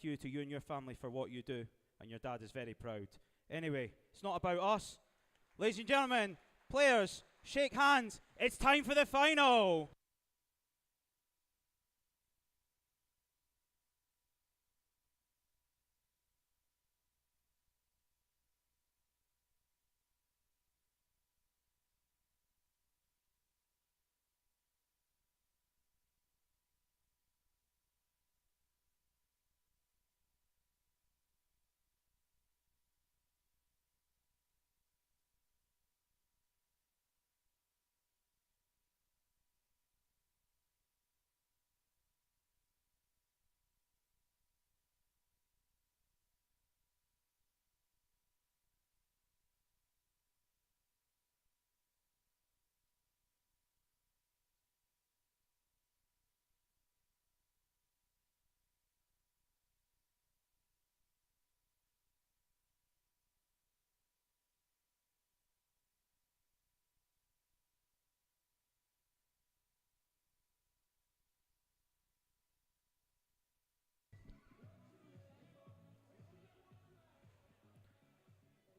you to you and your family for what you do, and your dad is very proud. Anyway, it's not about us. Ladies and gentlemen, players, shake hands. It's time for the final.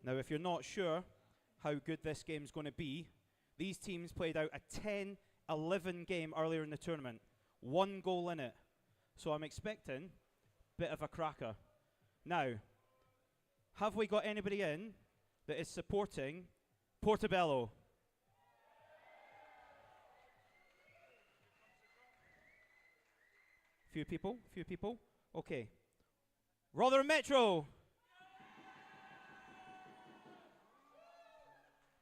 Now, if you're not sure how good this game's going to be, these teams played out a 10-11 game earlier in the tournament. 1 goal in it. So I'm expecting a bit of a cracker. Now, have we got anybody in that is supporting Portobello? Few people. Okay. Rotherham Metro.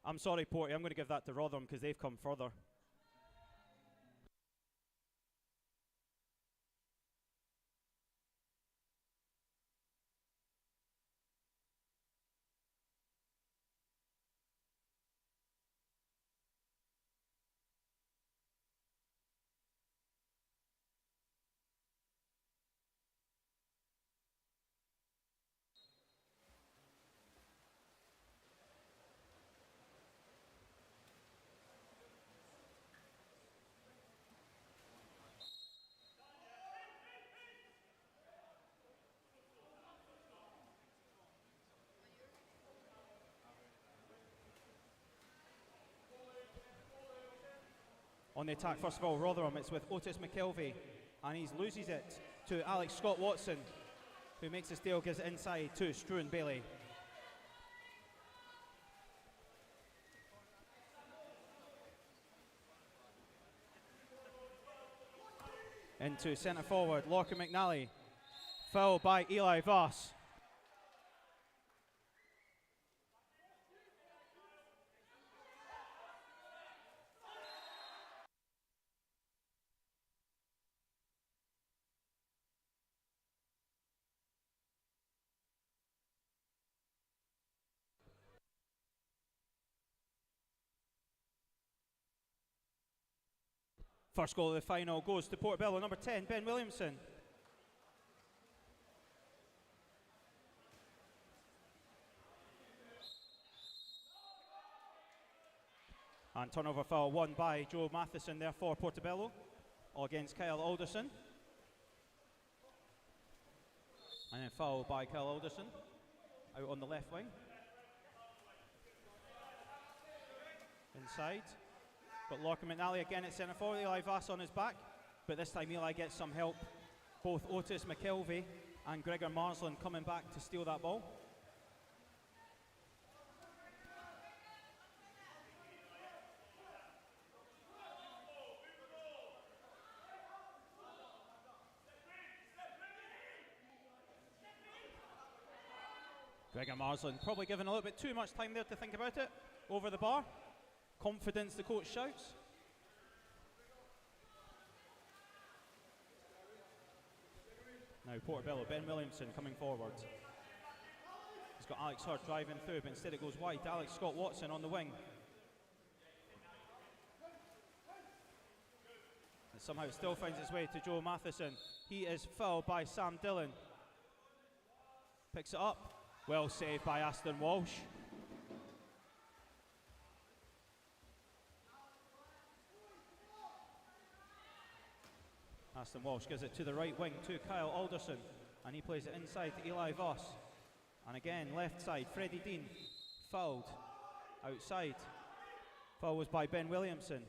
I'm sorry, Porty, I'm going to give that to Rotherham because they've come further. On the attack, first of all, Rotherham, it's with Otis McKelvey, and he loses it to Alex Scott Watson, who makes the steal, gives it inside to Struan Bailey. Into centre forward, Lorcan McNally, fouled by Eli Voss. First goal of the final goes to Portobello, number 10, Ben Williamson. And turnover foul won by Joe Matheson there for Portobello, against Kyle Alderson. And then foul by Kyle Alderson, out on the left wing. Inside. Got Lorcan McNally again at centre forward, Eli Vass on his back, but this time Eli gets some help. Both Otis McKelvey and Gregor Marsland coming back to steal that ball. Gregor Marsland probably given a little bit too much time there to think about it. Over the bar. Confidence, the coach shouts. Now Portobello, Ben Williamson coming forward. He's got Alex Hurd driving through, but instead it goes wide to Alex Scott Watson on the wing. And somehow it still finds its way to Joe Matheson. He is fouled by Sam Dillon. Picks it up. Well saved by Aston Walsh. Aston Walsh gives it to the right wing to Kyle Alderson, and he plays it inside to Eli Voss. And again, left side, Freddie Dean fouled outside. Foul was by Ben Williamson.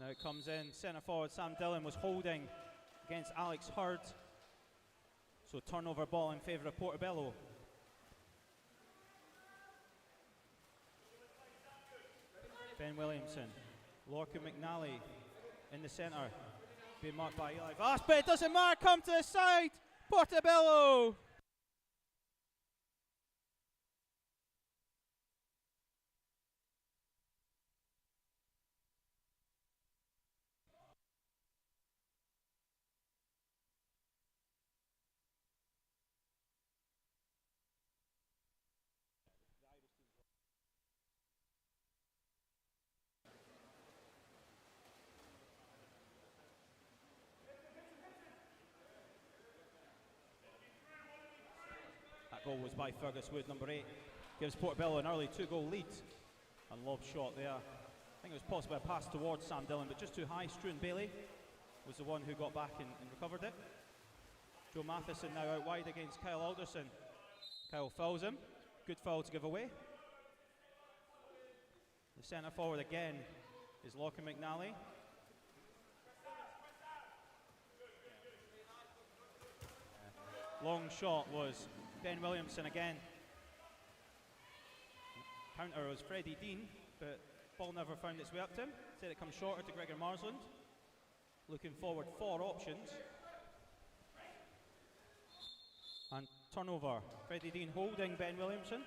Now it comes in, centre forward Sam Dillon was holding against Alex Hurd. So turnover ball in favour of Portobello. Ben Williamson, Lorcan McNally in the centre, being marked by Eli Voss, but it doesn't matter, come to the side, Portobello! Goal was by Fergus Wood, number 8. Gives Portobello an early 2-goal lead. And lob shot there. I think it was possibly a pass towards Sam Dillon, but just too high. Struan Bailey was the one who got back and recovered it. Joe Matheson now out wide against Kyle Alderson. Kyle fouls him. Good foul to give away. The centre forward again is Lorcan McNally. Long shot was Ben Williamson again. Counter was Freddie Dean, but ball never found its way up to him. Said it comes shorter to Gregor Marsland. Looking forward 4 options. And turnover. Freddie Dean holding Ben Williamson.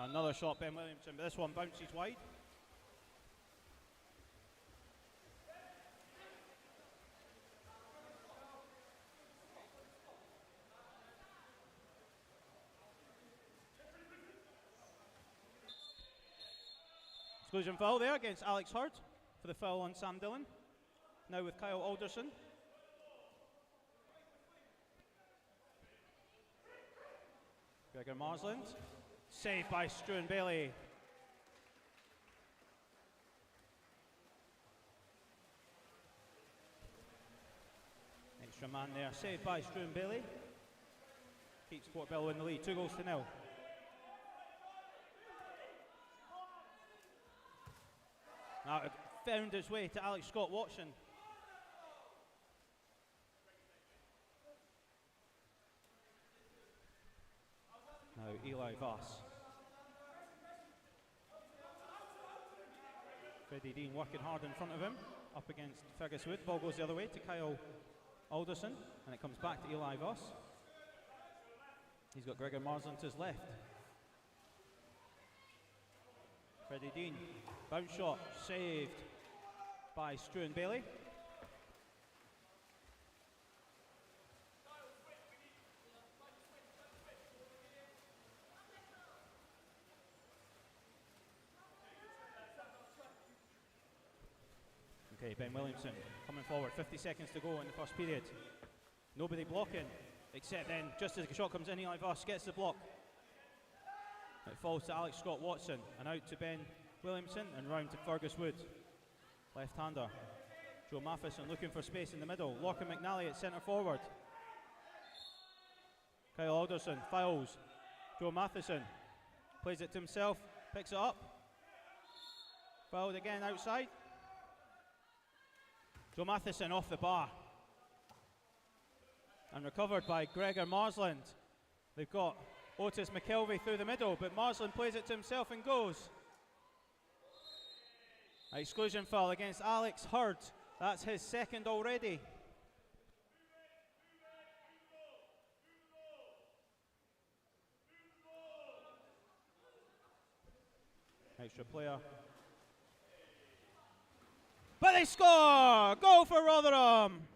Another shot, Ben Williamson, but this one bounces wide. Exclusion foul there against Alex Hurd for the foul on Sam Dillon. Now with Kyle Alderson. Gregor Marsland. Saved by Struan Bailey. Extra man there, saved by Struan Bailey. Keeps Portobello in the lead, 2-0. Now it found its way to Alex Scott Watson. Now Eli Voss. Freddie Dean working hard in front of him, up against Fergus Wood. Ball goes the other way to Kyle Alderson, and it comes back to Eli Voss. He's got Gregor Marsland to his left. Freddie Dean, bounce shot, saved by Struan Bailey. Okay, Ben Williamson coming forward, 50 seconds to go in the first period. Nobody blocking, except then, just as the shot comes in, Eli Voss gets the block. It falls to Alex Scott Watson, and out to Ben Williamson, and round to Fergus Wood. Left-hander. Joe Matheson looking for space in the middle. Lorcan McNally at centre forward. Kyle Alderson fouls. Joe Matheson plays it to himself, picks it up. Fouled again outside. Joe Matheson off the bar. And recovered by Gregor Marsland. They've got Otis McKelvey through the middle, but Marsland plays it to himself and goes. Exclusion foul against Alex Hurd. That's his second already. Extra player. But they score! Goal for Rotherham!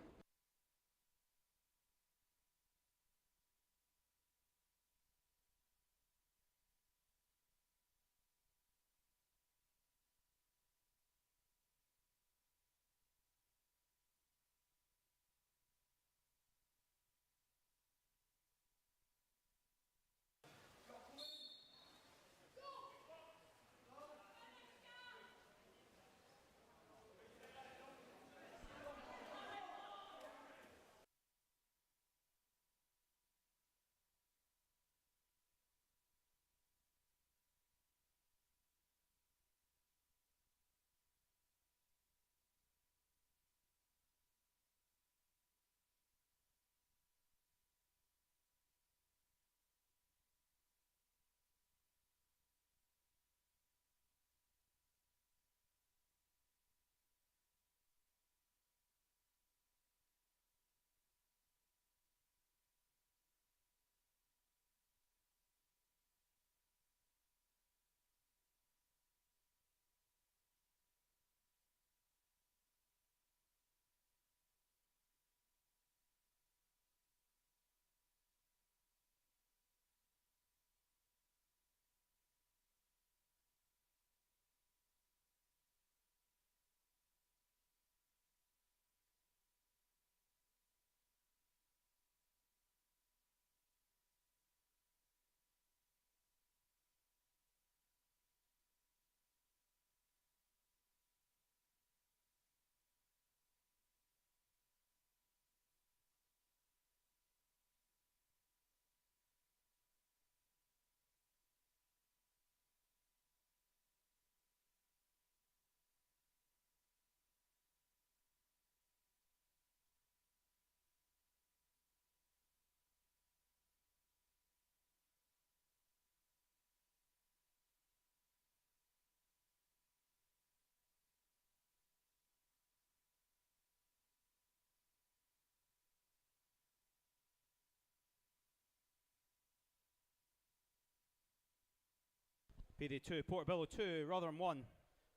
PD 2, Portobello 2, Rotherham 1.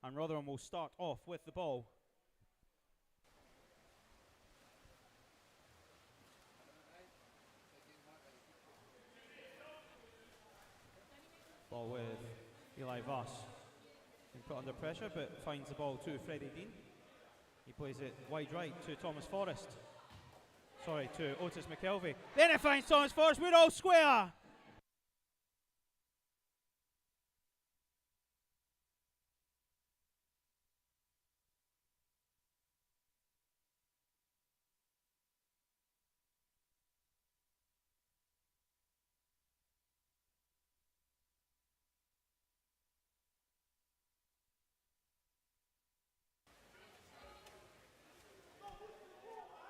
And Rotherham will start off with the ball. Ball with Eli Voss. Been put under pressure, but finds the ball to Freddie Dean. He plays it wide right to Thomas Forrest. Sorry, to Otis McKelvey. Then it finds Thomas Forrest. We're all square.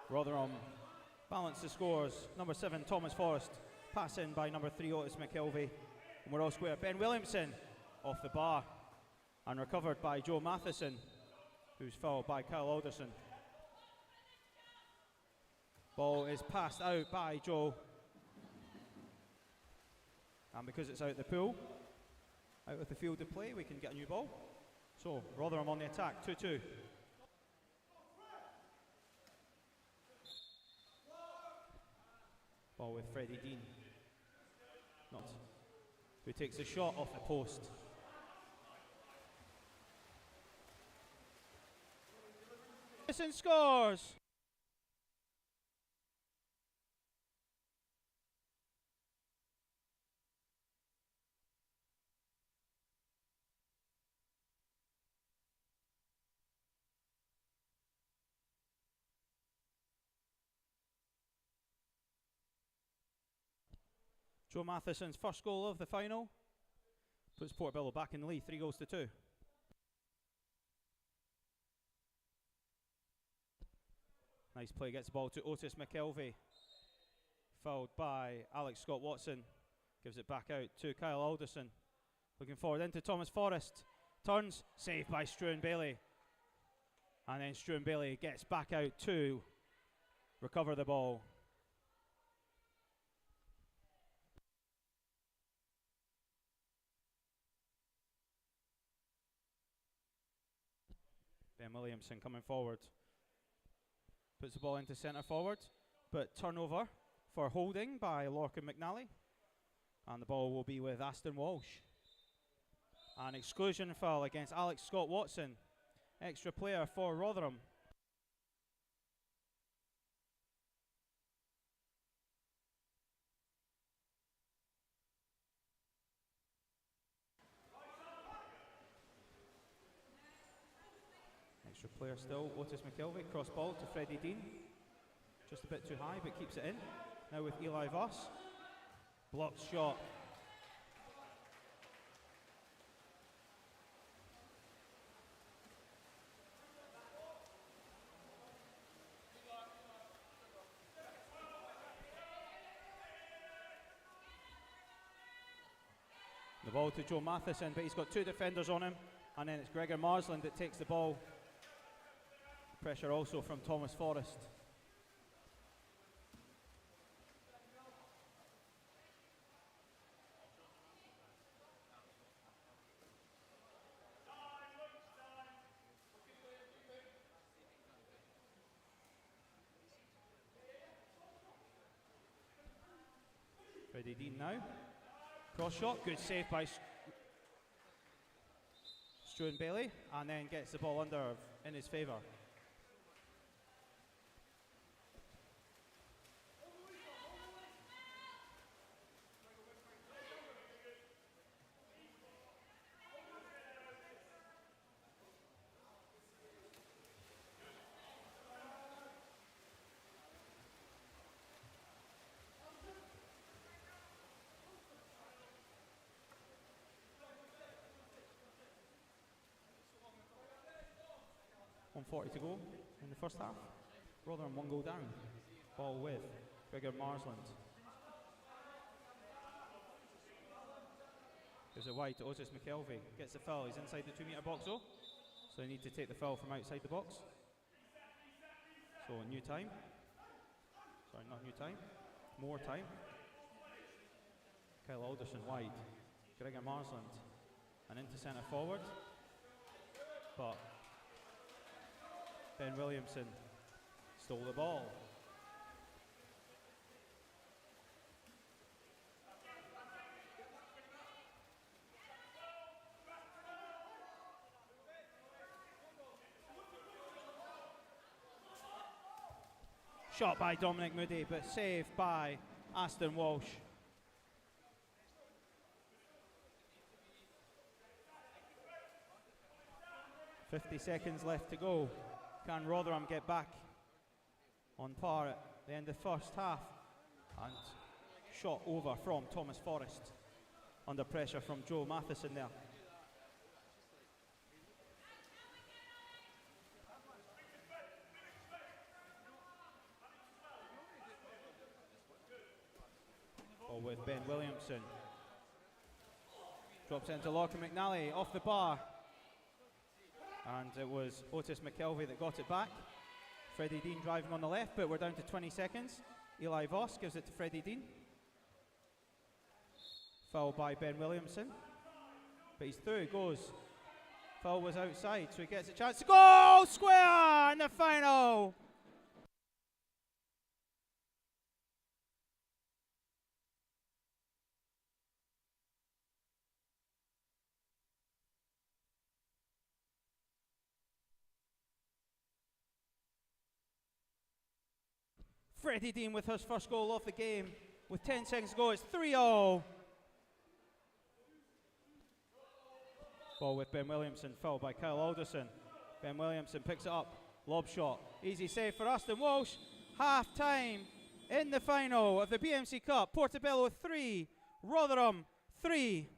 Rotherham balance the scores. Number 7, Thomas Forrest. Pass in by number 3, Otis McKelvey. And we're all square. Ben Williamson off the bar. And recovered by Joe Matheson, who's fouled by Kyle Alderson. Ball is passed out by Joe. And because it's out the pool, out of the field of play, we can get a new ball. So, Rotherham on the attack, 2-2. Ball with Freddie Dean. Who takes a shot off the post. Listen, scores! Joe Matheson's first goal of the final puts Portobello back in the lead, 3-2. Nice play, gets the ball to Otis McKelvey. Fouled by Alex Scott Watson. Gives it back out to Kyle Alderson. Looking forward into Thomas Forrest. Turns, saved by Struan Bailey. And then Struan Bailey gets back out to recover the ball. Ben Williamson coming forward. Puts the ball into centre forward, but turnover for holding by Lorcan McNally. And the ball will be with Aston Walsh. An exclusion foul against Alex Scott Watson. Extra player for Rotherham. Extra player still, Otis McKelvey, cross ball to Freddie Dean. Just a bit too high, but keeps it in. Now with Eli Voss. Blocked shot. The ball to Joe Matheson, but he's got two defenders on him. And then it's Gregor Marsland that takes the ball. Pressure also from Thomas Forrest. Freddie Dean now. Cross shot, good save by Struan Bailey, and then gets the ball under in his favour. .40 to go in the first half. Rotherham 1 goal down. Ball with Gregor Marsland. Gives it wide to Otis McKelvey. Gets the foul. He's inside the 2 metre box though. So they need to take the foul from outside the box. So new time. Sorry, not new time. More time. Kyle Alderson wide. Gregor Marsland. and into centre forward. But Ben Williamson stole the ball. Shot by Dominic Moody, but saved by Aston Walsh. .50 seconds left to go. Can Rotherham get back on par at the end of the first half? And shot over from Thomas Forrest. Under pressure from Joe Matheson there. Ball with Ben Williamson. Drops into Lockie McNally off the bar. And it was Otis McKelvey that got it back. Freddie Dean driving on the left, but we're down to 20 seconds. Eli Voss gives it to Freddie Dean. Foul by Ben Williamson. But he's through, goes. Foul was outside, so he gets a chance to go square in the final. Freddie Dean with his first goal of the game. With 10 seconds to go, it's 3-0. Ball with Ben Williamson, fouled by Kyle Alderson. Ben Williamson picks it up, lob shot. Easy save for Aston Walsh. Half time in the final of the BMC Cup. Portobello 3, Rotherham 3.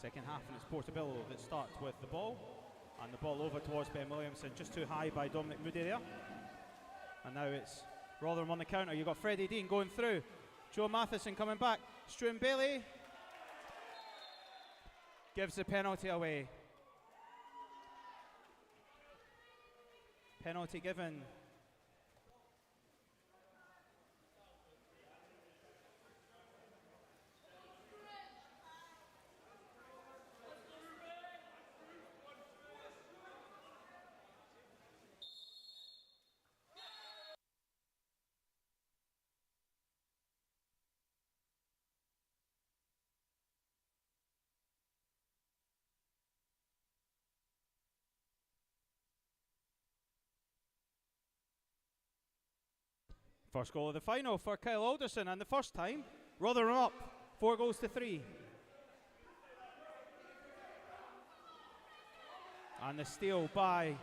Second half, and it's Portobello that starts with the ball. And the ball over towards Ben Williamson, just too high by Dominic Moody there. And now it's Rotherham on the counter. You've got Freddie Dean going through. Joe Matheson coming back. Struan Bailey gives the penalty away. Penalty given. First goal of the final for Kyle Alderson, and the first time Rotherham up 4-3. And the steal by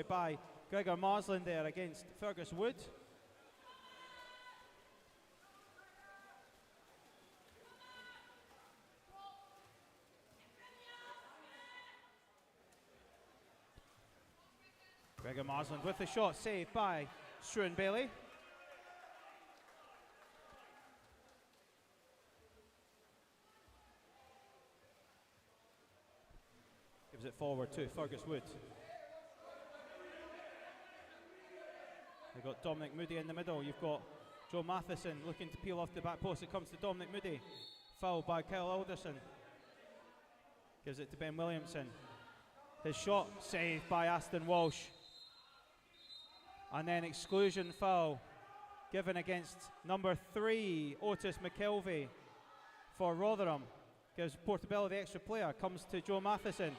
by Gregor Marsland there against Fergus Wood. Gregor Marsland with the shot, saved by Struan Bailey. Gives it forward to Fergus Wood. They've got Dominic Moody in the middle. You've got Joe Matheson looking to peel off the back post. It comes to Dominic Moody. Fouled by Kyle Alderson. Gives it to Ben Williamson. His shot saved by Aston Walsh. And then exclusion foul given against number 3, Otis McKelvey for Rotherham. Gives Portobello the extra player. Comes to Joe Matheson.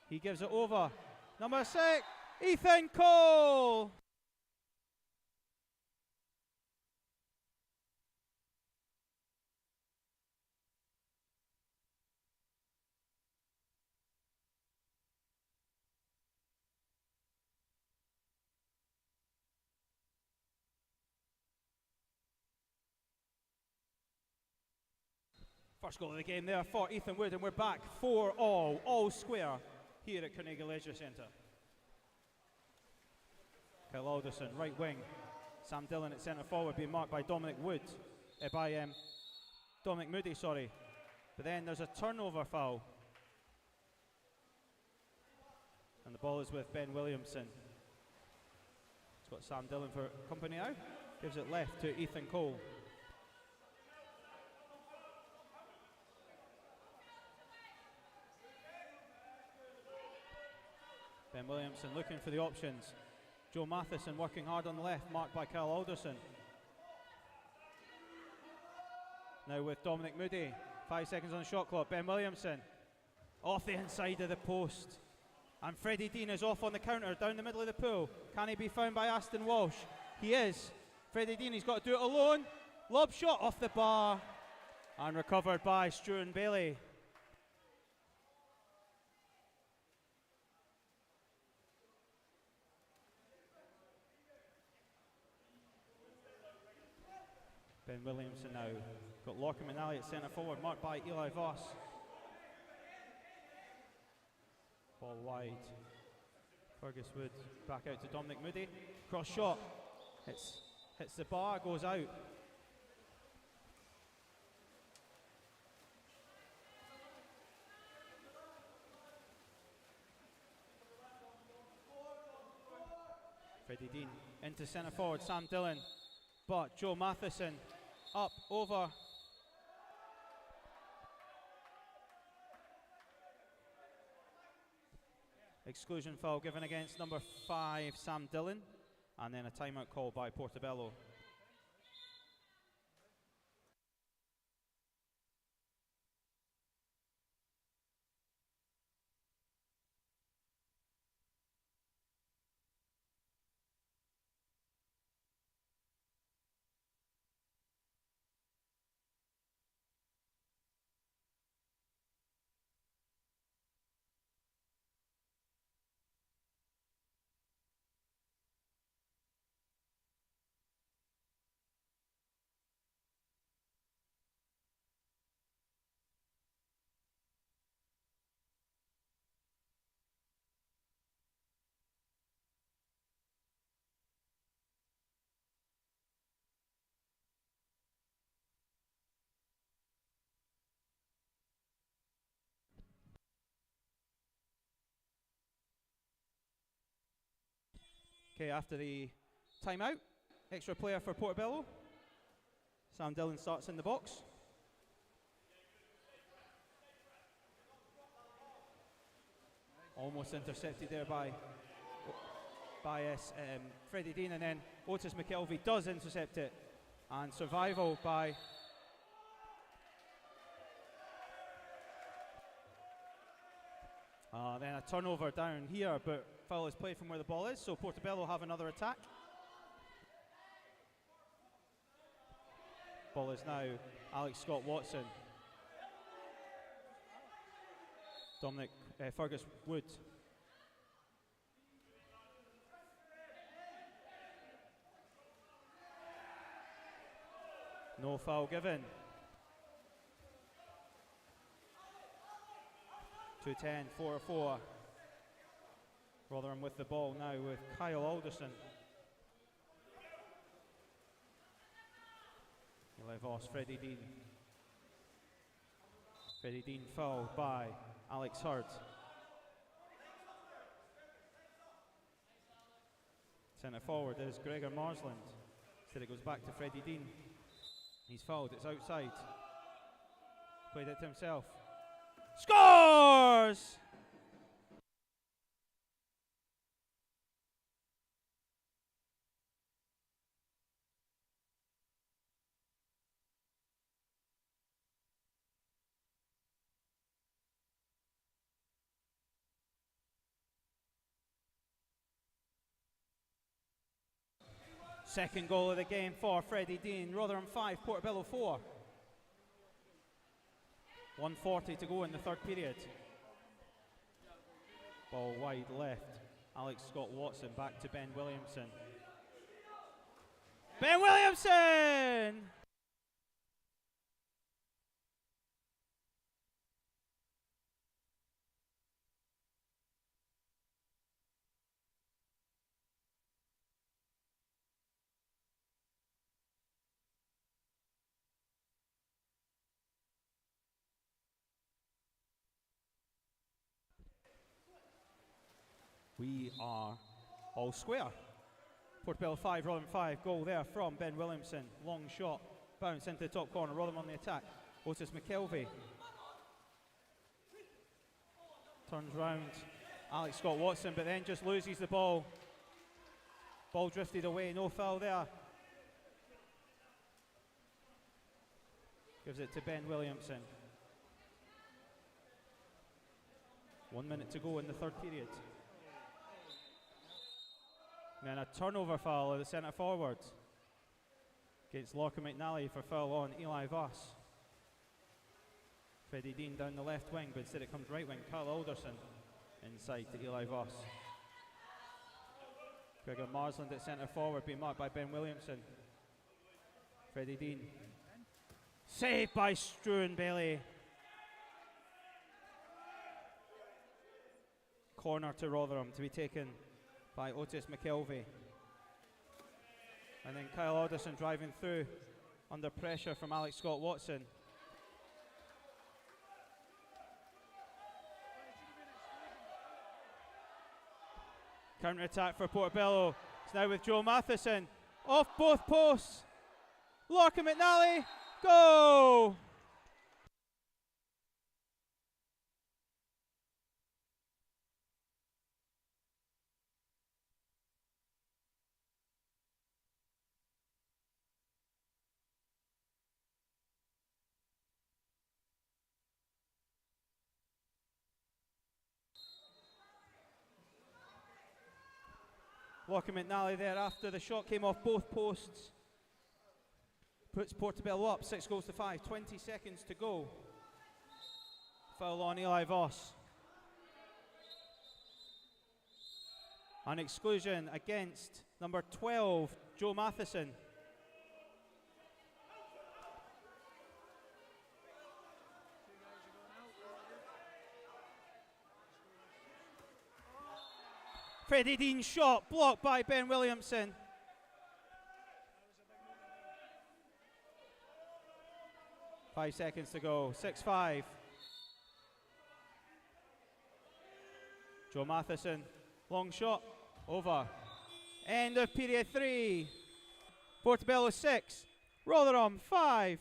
He gives it over. Number 6, Ethan Cole. First goal of the game there for Ethan Wood, and we're back 4-all, all square here at Carnegie Leisure Centre. Kyle Alderson, right wing. Sam Dillon at centre forward, being marked by Dominic Moody, sorry. But then there's a turnover foul. And the ball is with Ben Williamson. It's got Sam Dillon for company now. Gives it left to Ethan Cole. Ben Williamson looking for the options. Joe Matheson working hard on the left, marked by Kyle Alderson. Now with Dominic Moody, 5 seconds on the shot clock. Ben Williamson off the inside of the post. And Freddie Dean is off on the counter down the middle of the pool. Can he be found by Aston Walsh? He is. Freddie Dean, he's got to do it alone. Lob shot off the bar. And recovered by Struan Bailey. Ben Williamson now got Lockham and Ali at centre forward, marked by Eli Voss. Ball wide. Fergus Wood back out to Dominic Moody. Cross shot. Hits the bar, goes out. Freddie Dean into centre forward, Sam Dillon. But Joe Matheson up, over. Exclusion foul given against number 5, Sam Dillon. And then a timeout call by Portobello. Okay, after the timeout, extra player for Portobello. Sam Dillon starts in the box. Almost intercepted there by Freddie Dean, and then Otis McKelvey does intercept it. And survival by then a turnover down here, but foul is played from where the ball is, so Portobello have another attack. Ball is now Alex Scott Watson. Fergus Wood. No foul given. 2-10, 4-4. Rotherham with the ball now with Kyle Alderson. Eli Voss, Freddie Dean. Freddie Dean fouled by Alex Hurd. Centre forward is Gregor Marsland. Instead it goes back to Freddie Dean. He's fouled, it's outside. Played it to himself. Scores! Second goal of the game for Freddie Dean. Rotherham 5, Portobello 4. 1:40 to go in the third period. Ball wide left. Alex Scott Watson back to Ben Williamson. Ben Williamson! We are all square. Portobello 5, Rotherham 5. Goal there from Ben Williamson. Long shot. Bounce into the top corner. Rotherham on the attack. Otis McKelvey. Turns round. Alex Scott Watson, but then just loses the ball. Ball drifted away. No foul there. Gives it to Ben Williamson. 1 minute to go in the third period. And then a turnover foul of the centre forward against Lorcan McNally for foul on Eli Voss. Freddie Dean down the left wing, but instead it comes right wing. Kyle Alderson inside to Eli Voss. Gregor Marsland at centre forward, being marked by Ben Williamson. Freddie Dean. Saved by Struan Bailey. Corner to Rotherham to be taken by Otis McKelvey. And then Kyle Alderson driving through under pressure from Alex Scott Watson. Counter-attack for Portobello. It's now with Joe Matheson. Off both posts. Lorcan McNally. Go! Lorcan McNally there after the shot came off both posts. Puts Portobello up, 6-5, 20 seconds to go. Foul on Eli Voss. An exclusion against number 12, Joe Matheson. Freddie Dean's shot blocked by Ben Williamson. Five seconds to go. 6-5. Joe Matheson, long shot, over. End of period 3. Portobello 6, Rotherham 5.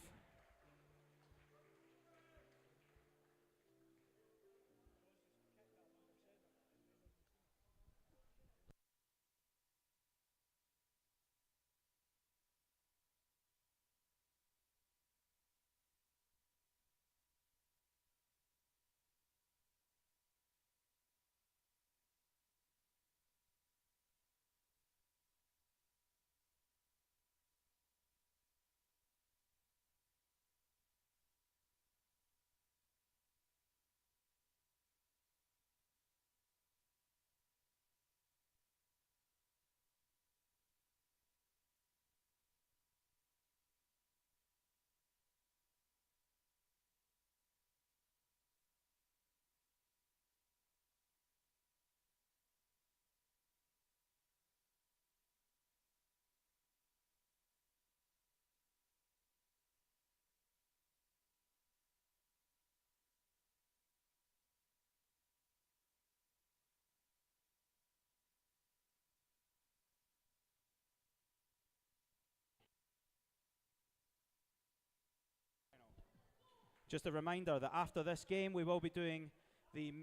Just a reminder that after this game we will be doing the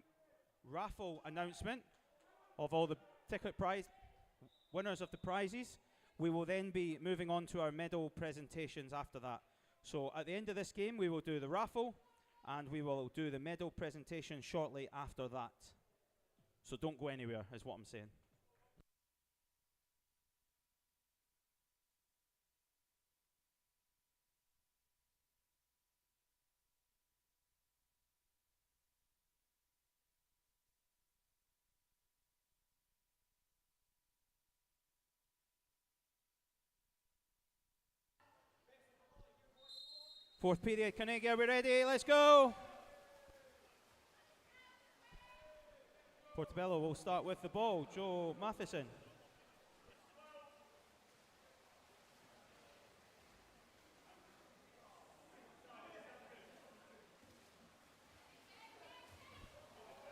raffle announcement of all the ticket prize winners of the prizes. We will then be moving on to our medal presentations after that. So at the end of this game we will do the raffle and we will do the medal presentation shortly after that. So don't go anywhere is what I'm saying. Fourth period, Carnegie, are we ready? Let's go! Portobello will start with the ball. Joe Matheson.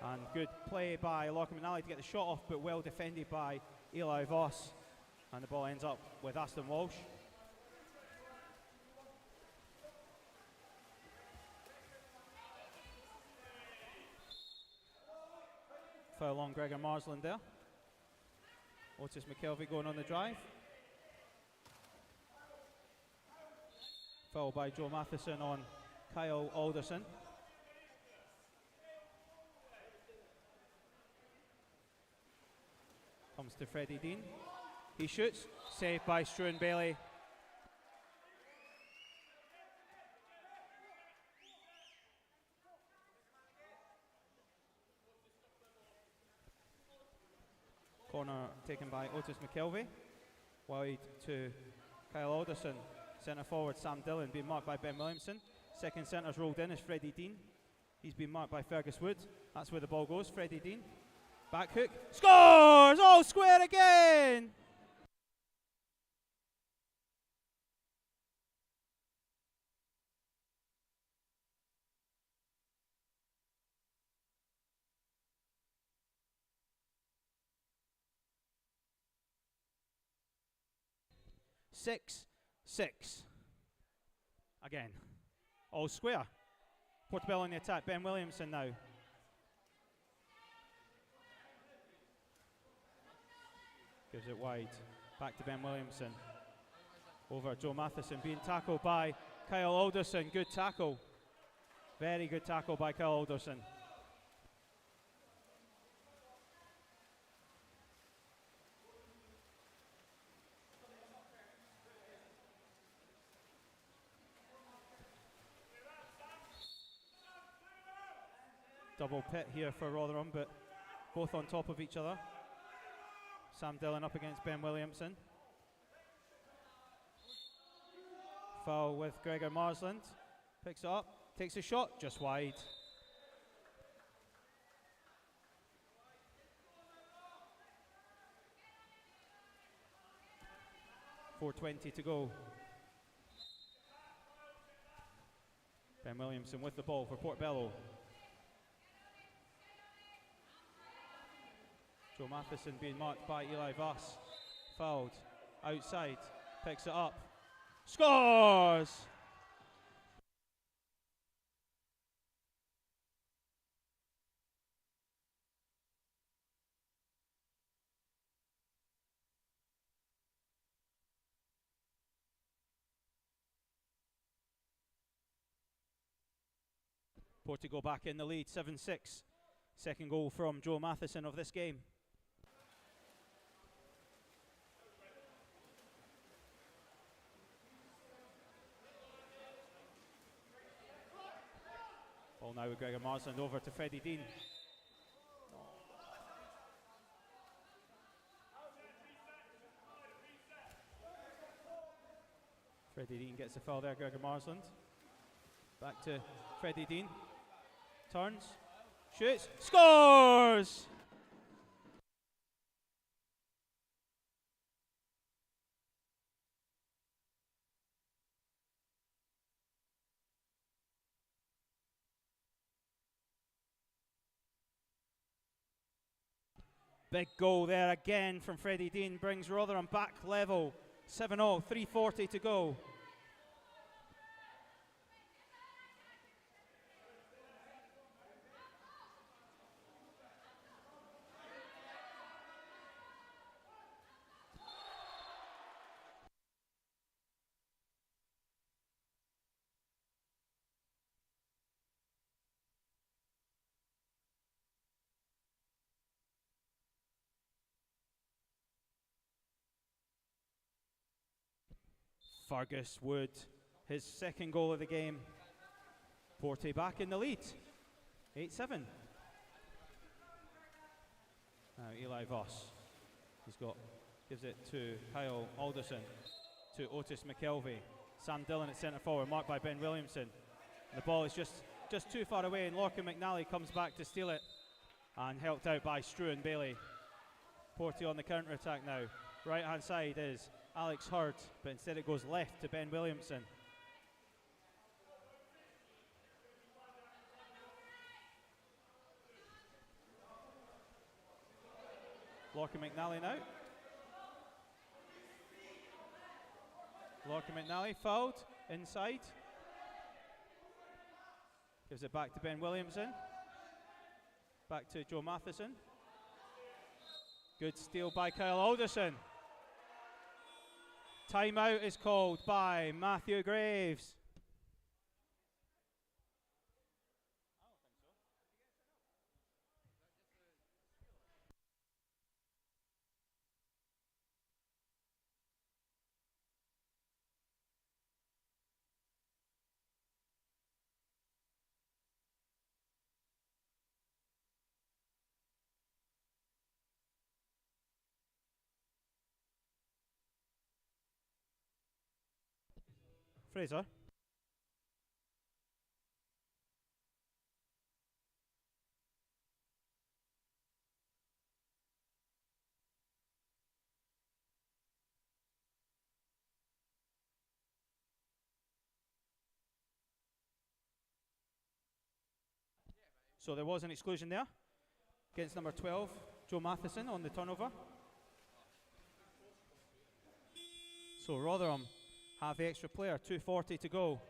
And good play by Lachlan McNally to get the shot off, but well defended by Eli Voss. And the ball ends up with Aston Walsh. Foul on Gregor Marsland there. Otis McKelvey going on the drive. Foul by Joe Matheson on Kyle Alderson. Comes to Freddie Dean. He shoots. Saved by Struan Bailey. Corner taken by Otis McKelvey. Wide to Kyle Alderson. Centre forward Sam Dillon being marked by Ben Williamson. Second centre's rolled in is Freddie Dean. He's been marked by Fergus Wood. That's where the ball goes. Freddie Dean. Back hook. Scores! All square again! Six. Again. All square. Portobello on the attack. Ben Williamson now. Gives it wide. Back to Ben Williamson. Over Joe Matheson being tackled by Kyle Alderson. Good tackle. Very good tackle by Kyle Alderson. Double pit here for Rotherham, but both on top of each other. Sam Dillon up against Ben Williamson. Foul with Gregor Marsland. Picks it up, takes a shot, just wide. .420 to go. Ben Williamson with the ball for Portobello. Joe Matheson being marked by Eli Voss. Fouled. Outside. Picks it up. Scores! Portugal back in the lead, 7-6. Second goal from Joe Matheson of this game. Ball now with Gregor Marsland over to Freddie Dean. Freddie Dean gets the foul there, Gregor Marsland. Back to Freddie Dean. Turns, shoots, scores! Big goal there again from Freddie Dean, brings Rotherham back level. 7-0, 3:40 to go. Fergus Wood, his second goal of the game. Porte back in the lead, 8-7. Now Eli Voss, gives it to Kyle Alderson, to Otis McKelvey. Sam Dillon at centre forward, marked by Ben Williamson. The ball is just too far away, and Lorcan McNally comes back to steal it, and helped out by Struan Bailey. Porte on the counter attack now. Right hand side is Alex Hurd, but instead it goes left to Ben Williamson. Lorcan McNally now. Lorcan McNally fouled inside. Gives it back to Ben Williamson. Back to Joe Matheson. Good steal by Kyle Alderson. Timeout is called by Matthew Graves. Fraser. So there was an exclusion there against number 12, Joe Matheson, on the turnover. So Rotherham have the extra player, 2:40 to go.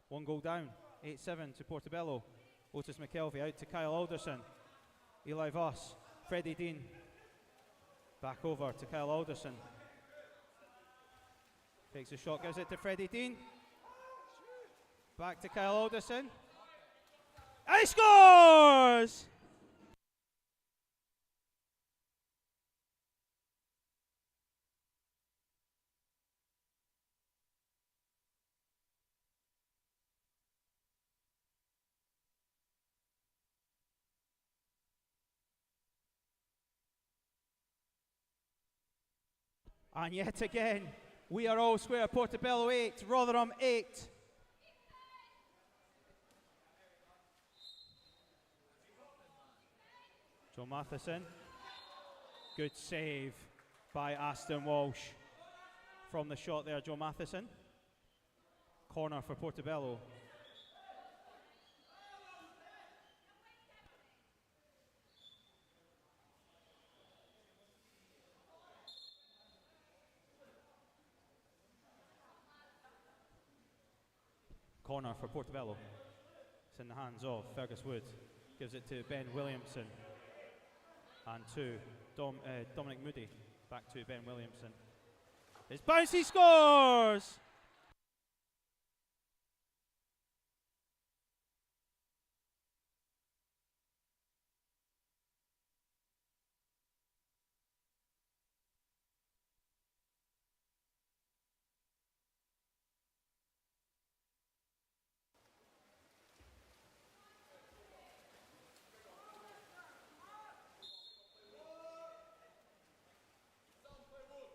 One goal down, 8-7 to Portobello. Otis McKelvey out to Kyle Alderson. Eli Voss, Freddie Dean. Back over to Kyle Alderson. Takes a shot, gives it to Freddie Dean. Back to Kyle Alderson. And he scores! And yet again, we are all square. Portobello 8, Rotherham 8. Joe Matheson. Good save by Aston Walsh from the shot there, Joe Matheson. Corner for Portobello. Corner for Portobello. It's in the hands of Fergus Wood. Gives it to Ben Williamson. And to Dominic Moody. Back to Ben Williamson. It's bouncy, scores!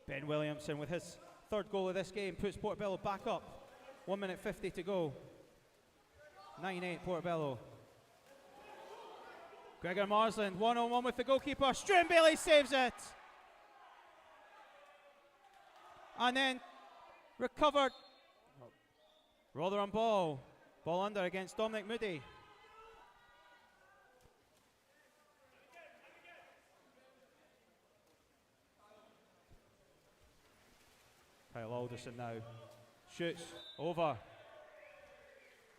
Ben Williamson with his third goal of this game puts Portobello back up. 1 minute 50 to go. 9-8 Portobello. Gregor Marsland one-on-one with the goalkeeper. Stuart Bailey saves it. And then recovered. Rotherham ball. Ball under against Dominic Moody. Kyle Alderson now shoots over.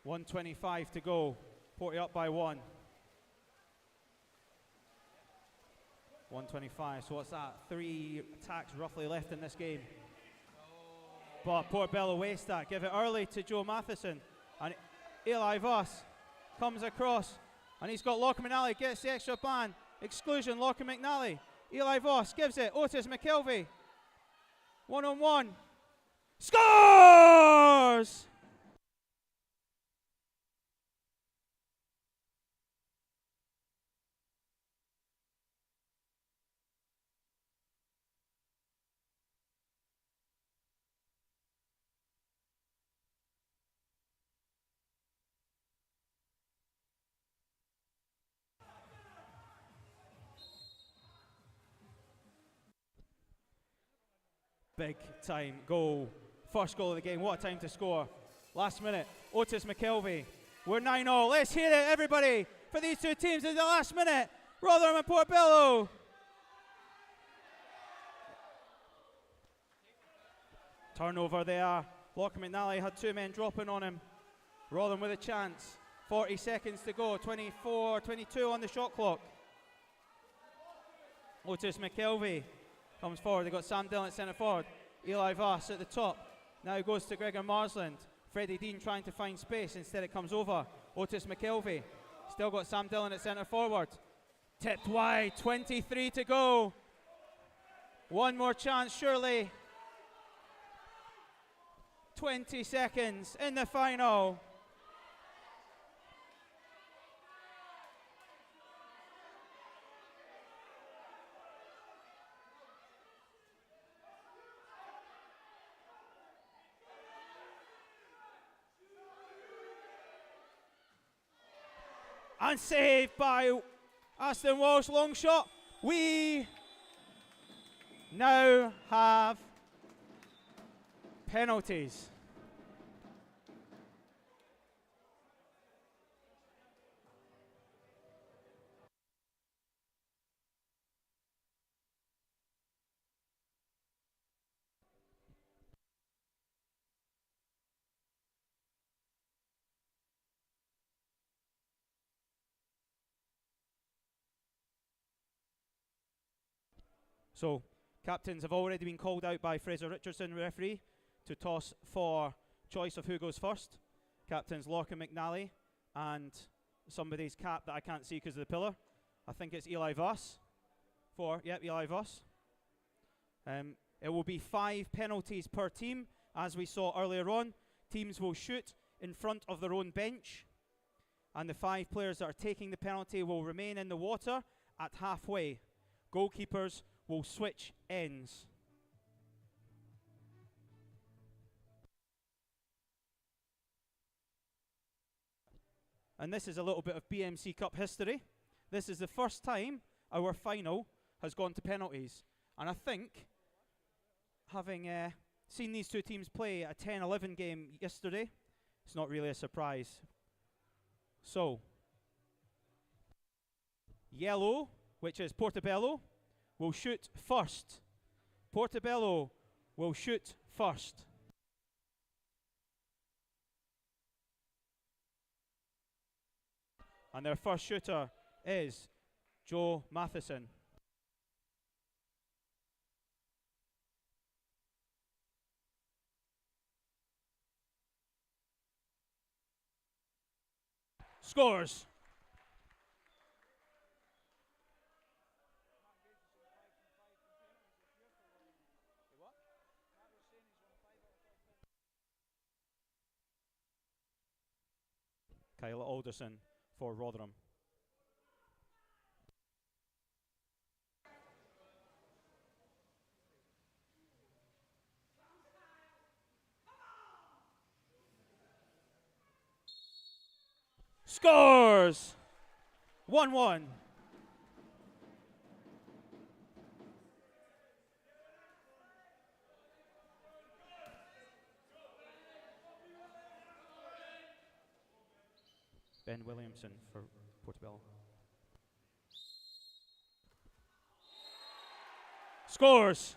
1:25 to go. Porty up by 1. 1:25. So what's that? 3 attacks roughly left in this game. But Portobello waste that. Give it early to Joe Matheson. And Eli Voss comes across. And he's got Lachlan McNally. Gets the extra ban. Exclusion. Lachlan McNally. Eli Voss gives it. Otis McKelvey. 1-on-1. Scores! Big time goal. First goal of the game. What a time to score. Last minute. Otis McKelvey. We're 9-0. Let's hear it, everybody, for these two teams in the last minute. Rotherham and Portobello. Turnover there. Lachlan McNally had 2 men dropping on him. Rotherham with a chance. 40 seconds to go. 22 on the shot clock. Otis McKelvey comes forward. They've got Sam Dillon at centre forward. Eli Voss at the top. Now goes to Gregor Marsland. Freddie Dean trying to find space. Instead it comes over. Otis McKelvey. Still got Sam Dillon at centre forward. Tipped wide. 23 to go. One more chance surely. 20 seconds in the final. And saved by Aston Walsh. Long shot. We now have penalties. So, captains have already been called out by Fraser Richardson, referee, to toss for choice of who goes first. Captains Lachlan McNally and somebody's cap that I can't see because of the pillar. I think it's Eli Voss. Eli Voss. It will be 5 penalties per team, as we saw earlier on. Teams will shoot in front of their own bench, and the 5 players that are taking the penalty will remain in the water at halfway. Goalkeepers will switch ends. And this is a little bit of BMC Cup history. This is the first time our final has gone to penalties. And I think, having seen these two teams play a 10-11 game yesterday, it's not really a surprise. So, yellow, which is Portobello, will shoot first. Portobello will shoot first. And their first shooter is Joe Matheson. Scores. Kyle Alderson for Rotherham. Scores! 1-1. Ben Williamson for Portobello. Scores!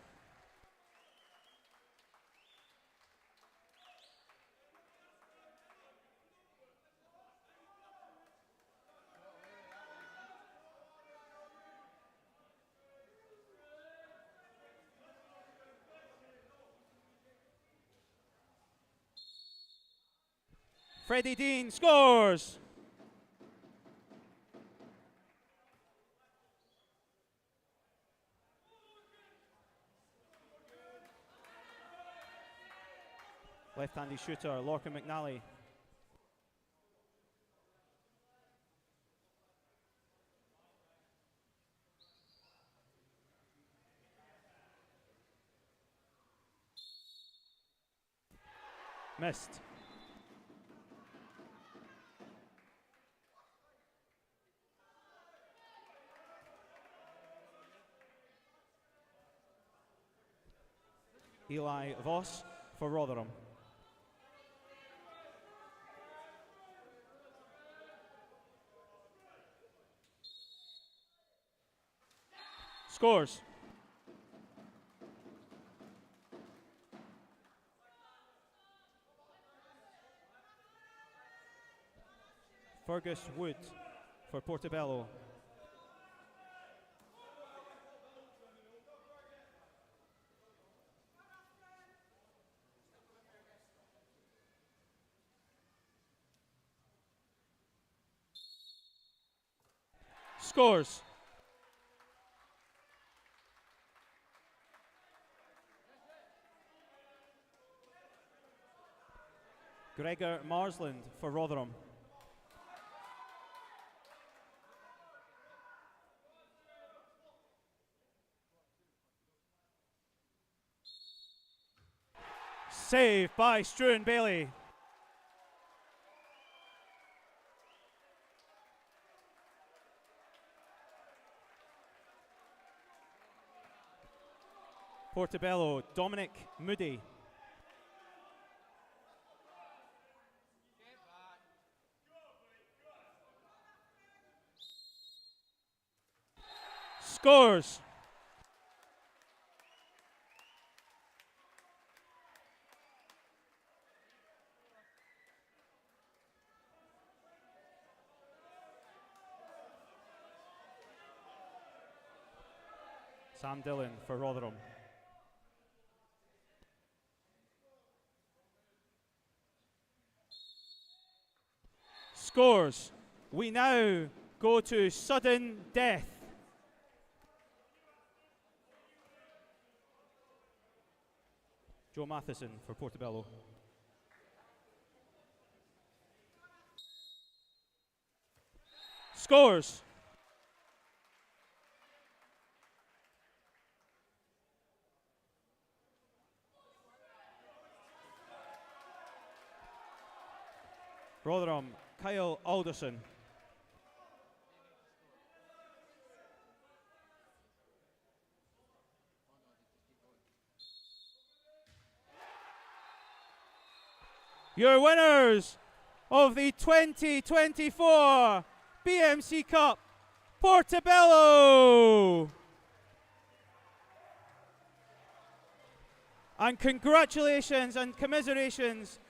Freddie Dean scores! Left-handed shooter, Lorcan McNally. Missed. Eli Voss for Rotherham. Scores. Fergus Wood for Portobello. Scores. Gregor Marsland for Rotherham. Save by Struan Bailey. Portobello, Dominic Moody. Scores. Sam Dillon for Rotherham. Scores. We now go to sudden death. Joe Matheson for Portobello. Scores. Rotherham, Kyle Alderson. Your winners of the 2024 BMC Cup, Portobello. And congratulations and commiserations